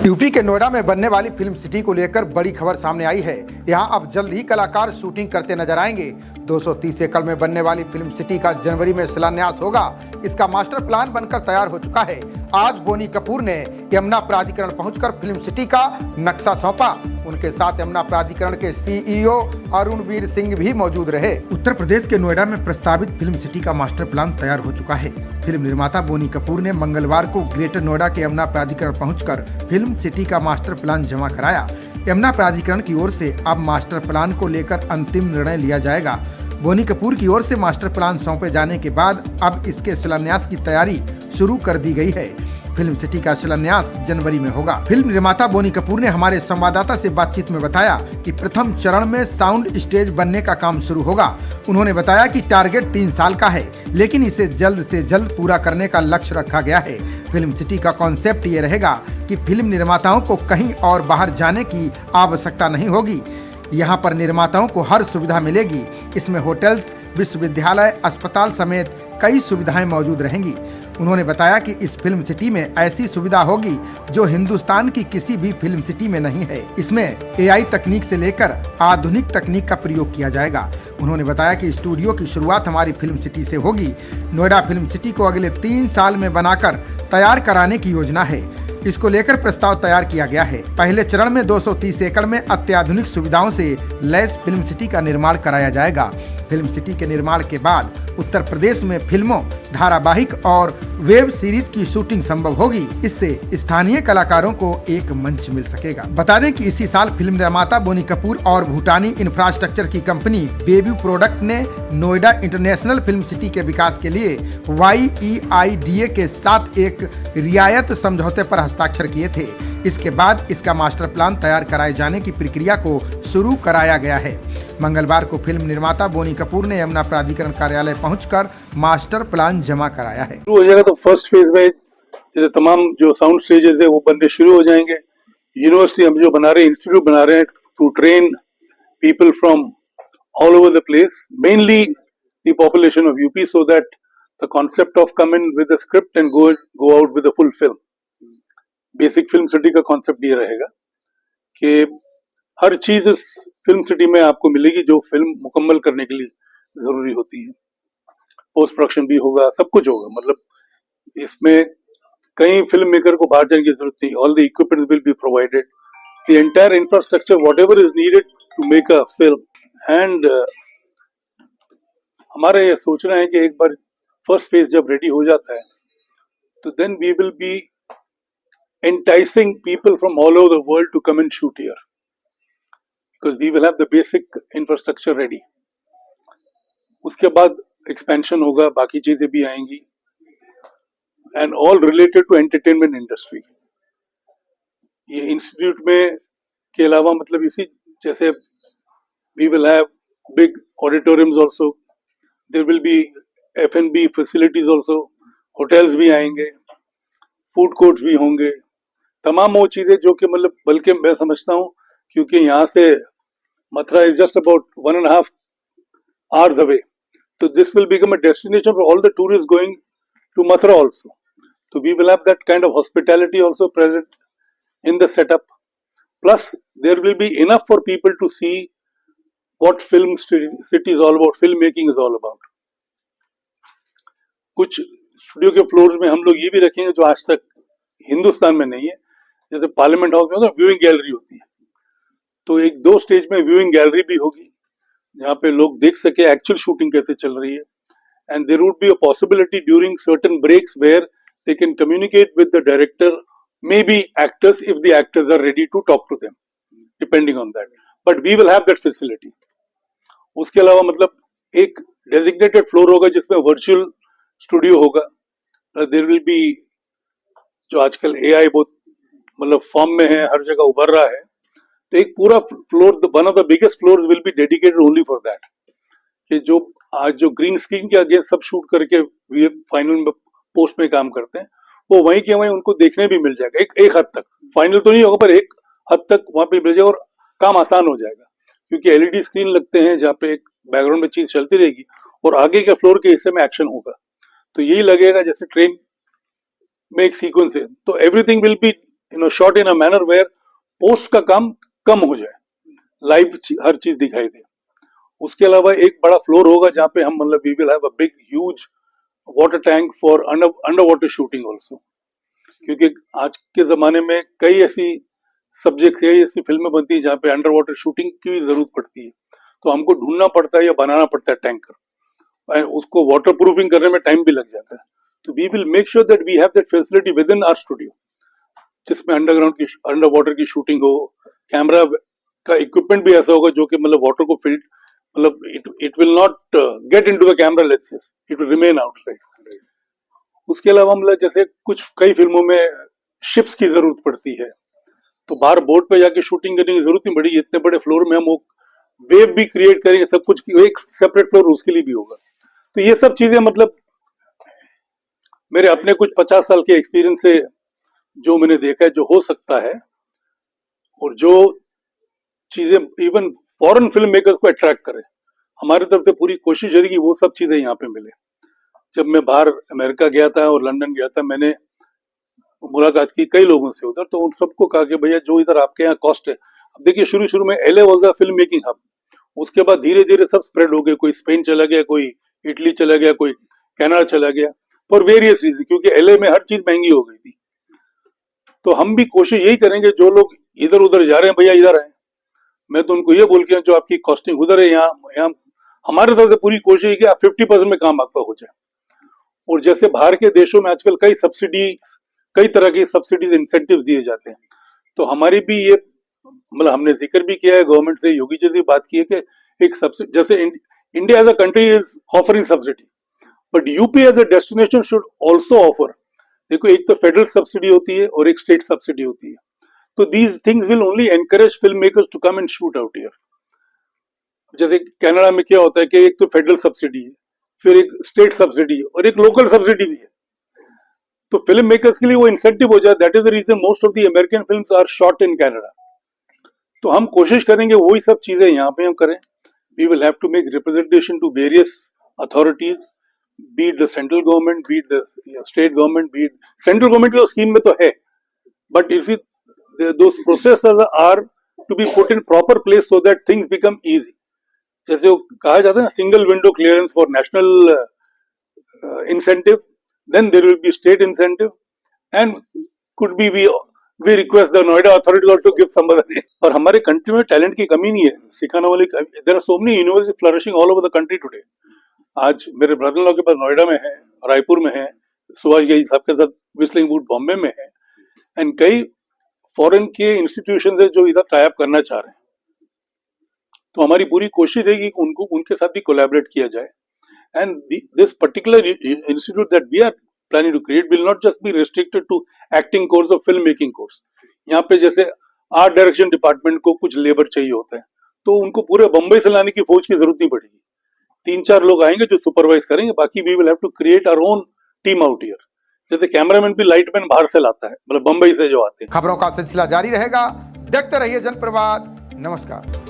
UP के नोएडा में बनने वाली फिल्म सिटी को लेकर बड़ी खबर सामने आई है। यहां अब जल्द ही कलाकार शूटिंग करते नजर आएंगे। 230 एकड़ में बनने वाली फिल्म सिटी का जनवरी में शिलान्यास होगा। इसका मास्टर प्लान बनकर तैयार हो चुका है। आज बोनी कपूर ने यमुना प्राधिकरण पहुंचकर फिल्म सिटी का नक्शा सौंपा। उनके साथ यमुना प्राधिकरण के सीईओ अरुणवीर सिंह भी मौजूद रहे। उत्तर प्रदेश के नोएडा में प्रस्तावित फिल्म सिटी का मास्टर प्लान तैयार हो चुका है। फिल्म निर्माता बोनी कपूर ने मंगलवार को ग्रेटर नोएडा के यमुना प्राधिकरण पहुंचकर फिल्म सिटी का मास्टर प्लान जमा कराया। यमुना प्राधिकरण की ओर से अब मास्टर प्लान को लेकर अंतिम निर्णय लिया जाएगा। बोनी कपूर की ओर से मास्टर प्लान सौंपे जाने के बाद अब इसके शिलान्यास की तैयारी शुरू कर दी गई है। फिल्म सिटी का शिलान्यास जनवरी में होगा। फिल्म निर्माता बोनी कपूर ने हमारे संवाददाता से बातचीत में बताया कि प्रथम चरण में साउंड स्टेज बनने का काम शुरू होगा। उन्होंने बताया कि टारगेट 3 साल का है, लेकिन इसे जल्द से जल्द पूरा करने का लक्ष्य रखा गया है। फिल्म सिटी का कॉन्सेप्ट ये रहेगा कि फिल्म निर्माताओं को कहीं और बाहर जाने की आवश्यकता नहीं होगी। यहाँ पर निर्माताओं को हर सुविधा मिलेगी। इसमें होटल्स, विश्वविद्यालय, अस्पताल समेत कई सुविधाएं मौजूद रहेंगी। उन्होंने बताया कि इस फिल्म सिटी में ऐसी सुविधा होगी जो हिंदुस्तान की किसी भी फिल्म सिटी में नहीं है। इसमें AI तकनीक से लेकर आधुनिक तकनीक का प्रयोग किया जाएगा। उन्होंने बताया कि स्टूडियो की शुरुआत हमारी फिल्म सिटी से होगी। नोएडा फिल्म सिटी को अगले 3 साल में बनाकर तैयार कराने की योजना है। इसको लेकर प्रस्ताव तैयार किया गया है। पहले चरण में 230 एकड़ में अत्याधुनिक सुविधाओं से लैस फिल्म सिटी का निर्माण कराया जाएगा। फिल्म सिटी के निर्माण के बाद उत्तर प्रदेश में फिल्मों, धारावाहिक और वेब सीरीज की शूटिंग संभव होगी। इससे स्थानीय कलाकारों को एक मंच मिल सकेगा। बता दें कि इसी साल फिल्म निर्माता बोनी कपूर और भूटानी इंफ्रास्ट्रक्चर की कंपनी बेबी प्रोडक्ट ने नोएडा इंटरनेशनल फिल्म सिटी के विकास के लिए YEIDA के साथ एक रियायत समझौते पर हस्ताक्षर किए थे। इसके बाद इसका मास्टर प्लान तैयार कराए जाने की प्रक्रिया को शुरू कराया गया है। मंगलवार को फिल्म निर्माता बोनी कपूर ने यमुना प्राधिकरण कार्यालय पहुंचकर मास्टर प्लान जमा कराया है। शुरू हो जाएगा तो फर्स्ट फेज में जैसे तमाम जो साउंड स्टेजेस है वो बनने शुरू हो जाएंगे। यूनिवर्सिटी हम जो बना रहे हैं, इंस्टीट्यूट बना रहे हैं to train people from all over the place, mainly the population of UP, so that the concept of come in with the script and go out with the full film. Basic film city का concept ये रहेगा कि हर चीज इस film city में आपको मिलेगी जो फिल्म मुकम्मल करने के लिए जरूरी होती है। पोस्ट प्रोडक्शन भी होगा, सब कुछ होगा। मतलब इसमें कहीं फिल्म मेकर को बाहर जाने की जरूरत नहीं। All the equipment will be provided, the entire infrastructure whatever is needed to make a film. And हमारा ये सोचना है कि एक बार फर्स्ट फेज जब रेडी हो जाता है तो then we will be enticing people from all over the world to come and shoot here, because we will have the basic infrastructure ready. उसके बाद expansion होगा, बाकी चीजें भी आएंगी, and all related to entertainment industry. ये institute में के अलावा मतलब इसी जैसे we will have big auditoriums also, there will be F&B facilities also, hotels भी आएंगे, फूड कोर्ट्स भी होंगे, तमाम वो चीजें जो कि मतलब बल्कि मैं समझता हूँ क्योंकि यहाँ से Mathura is just about 1.5 hours away, तो this will become a destination for all the tourist going to Mathura also. तो we will have that kind of hospitality also present in the setup, plus there will be enough for people to see what film city is all about, film making is all about. कुछ studio के floors में हम लोग ये भी रखेंगे जो आज तक हिंदुस्तान में नहीं है। जैसे पार्लियामेंट हाउस में तो व्यूइंग गैलरी होती है, तो 1-2 स्टेज में व्यूइंग गैलरी भी होगी जहाँ पे लोग देख सके एक्चुअल शूटिंग कैसे चल रही है। And there would be a possibility during certain breaks where they can communicate with the director, maybe actors if the actors are ready to talk to them, depending on that, but we will have that facility. उसके अलावा मतलब एक designated floor होगा जिसमें virtual studio होगा। There will be, जो आजकल AI बहुत मतलब फॉर्म में है, हर जगह उभर रहा है, तो एक पूरा floor, one of the biggest floors will be dedicated only for that, कि जो आज जो ग्रीन स्क्रीन के आगे सब शूट करके फाइनल में पोस्ट में काम करते हैं वो वहीं के वहीं उनको देखने भी मिल जाएगा। एक हद तक, फाइनल तो नहीं होगा पर एक हद तक वहां पे मिल जाएगा और काम आसान हो जाएगा, क्योंकि LED स्क्रीन लगते हैं जहाँ पे एक बैकग्राउंड में चीज चलती रहेगी और आगे के फ्लोर के हिस्से में एक्शन होगा। तो यही लगेगा जैसे ट्रेन में एक सीक्वेंस है, तो everything will be shot in a manner where post का काम कम हो जाए, लाइव हर चीज दिखाई दे। उसके अलावा एक बड़ा फ्लोर होगा जहां पे हम मतलब we will have a big huge water tank for under water shooting also, क्योंकि आज के जमाने में कई ऐसी सब्जेक्ट्स है, ऐसी फिल्में बनती है जहाँ पे अंडर वाटर शूटिंग की भी जरूरत पड़ती है, तो हमको ढूंढना पड़ता है या बनाना पड़ता है टैंकर, उसको वाटर प्रूफिंग करने में टाइम भी लग जाता है। तो we will make sure that we have that facility within our studio, जिसमें अंडर वाटर की शूटिंग हो, कैमरा का इक्विपमेंट भी ऐसा होगा जो कि मतलब वाटर को फिल्ट मतलब it will not get into the camera lenses, it will remain outside. उसके अलावा मतलब जैसे कई फिल्मों में शिप्स की जरूरत पड़ती है, तो बाहर बोट पे जाके शूटिंग करने की जरूरत नहीं पड़ेगी, इतने बड़े फ्लोर में हम वो वेव भी क्रिएट करेंगे, सब कुछ एक सेपरेट फ्लोर उसके लिए भी होगा। तो ये सब चीजें मतलब मेरे अपने कुछ 50 साल के एक्सपीरियंस से जो मैंने देखा है जो हो सकता है, और जो चीजें इवन फॉरेन फिल्म मेकर्स को अट्रैक्ट करे, हमारी तरफ से पूरी कोशिश रहेगी वो सब चीजें यहाँ पे मिले। जब मैं बाहर अमेरिका गया था और लंदन गया था, मैंने मुलाकात की कई लोगों से उधर, तो उन सबको कहा कि भैया जो इधर आपके यहाँ कॉस्ट है, अब देखिए शुरू में LA was a film making hub, उसके बाद धीरे धीरे सब स्प्रेड हो गए, कोई स्पेन चला गया, कोई इटली चला गया, कोई कनाडा चला गया, फॉर वेरियस रीजन, क्योंकि एलए में हर चीज महंगी हो गई थी। तो हम भी कोशिश यही करेंगे, जो लोग इधर उधर जा रहे हैं भैया इधर आए, मैं तो उनको ये बोल के जो आपकी कॉस्टिंग उधर है, यहाँ हमारे तरफ से पूरी कोशिश है कि आप 50% में काम आपका हो जाए। और जैसे बाहर के देशों में आजकल कई तरह की सब्सिडीज इंसेंटिव दिए जाते हैं, तो हमारी भी ये मतलब हमने जिक्र भी किया है गवर्नमेंट से, योगी जी से बात की है कि एक सब्सिडी, जैसे India as a country is offering subsidy, but UP as a destination should also offer. देखो एक तो फेडरल सब्सिडी होती है और एक स्टेट सब्सिडी होती है, तो these things will only encourage film makers to come and shoot out here. जैसे कनाडा में क्या होता है कि एक तो फेडरल सब्सिडी है, फिर एक स्टेट सब्सिडी है और एक लोकल सब्सिडी भी है, तो फिल्म मेकर्स के लिए वो इंसेंटिव हो जाए। That is the reason most of the American films are shot in Canada. तो हम कोशिश करेंगे वही सब चीजें यहाँ पे हम करें। We will have to make representation to various authorities, be it the central government, be it the state government, be it central government की स्कीम में तो है, but if those processes are to be put in proper place so that things become easy. जैसे वो कहा जाता है ना, single window clearance for national incentive, then there will be state incentive, and could be we request the Noida authorities also to give some other name. और हमारे country में talent की कमी नहीं है, सिखाने वाले, there are so many universities flourishing all over the country today. आज मेरे ब्रदर लॉ के पास नोएडा में है, रायपुर में है, सुभाष घई साहब के साथ विस्लिंग वुड बॉम्बे में है, एंड कई फॉरेन के इंस्टीट्यूशन है जो इधर टाई अप करना चाह रहे हैं। तो हमारी पूरी कोशिश रहेगी कि उनके साथ भी कोलैबोरेट किया जाए। And this particular institute that we are planning to create will not just be restricted to acting course or film making course. यहाँ पे जैसे आर्ट डायरेक्शन डिपार्टमेंट को कुछ लेबर चाहिए होता है, तो उनको पूरे बम्बई से लाने की फौज की जरूरत नहीं पड़ेगी, 3-4 लोग आएंगे जो सुपरवाइज करेंगे, बाकी we will have to create our own team out here. जैसे कैमरामैन भी लाइटमैन बाहर से लाता है, मतलब बम्बई से जो आते हैं। खबरों का सिलसिला जारी रहेगा, देखते रहिए जनप्रवाद। नमस्कार।